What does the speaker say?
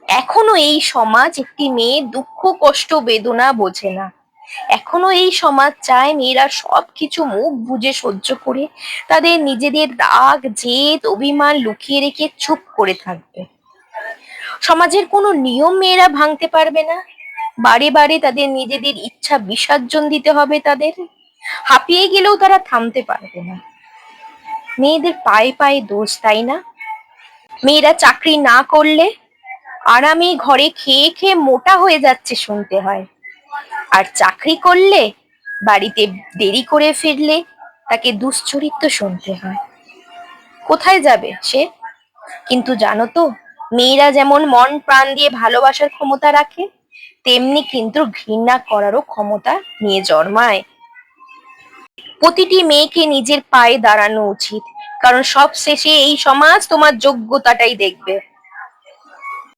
এখনো এই সমাজ একটি মেয়ে দুঃখ কষ্ট বেদনা বোঝে না। এখনো এই সমাজ চায় মেয়েরা সবকিছু মুখ বুজে সহ্য করে তাদের নিজেদের রাগ জেদ অভিমান লুকিয়ে রেখে চুপ করে থাকবে। সমাজের কোনো নিয়ম মেয়েরা ভাঙতে পারবে না। বারে বারে তাদের নিজেদের ইচ্ছা বিসর্জন দিতে হবে তাদের। হাঁপিয়ে গেলেও তারা থামতে পারবে না। মেয়েদের পায়ে পায়ে দোষ, তাই না? মেয়েরা চাকরি না করলে আরামে ঘরে খেয়ে খেয়ে মোটা হয়ে যাচ্ছে শুনতে হয়, আর চাকরি করলে বাড়িতে দেরি করে ফিরলে তাকে দুশ্চরিত্র শুনতে হয়। কোথায় যাবে সে? কিন্তু জানো তো, মেয়েরা যেমন মন প্রাণ দিয়ে ভালোবাসার ক্ষমতা রাখে, তেমনি কিন্তু ঘৃণা করারও ক্ষমতা নিয়ে জন্মায়। প্রতিটি মেয়েকে নিজের পায়ে দাঁড়ানো উচিত, কারণ সব শেষে এই সমাজ তোমার যোগ্যতাটাই দেখবে।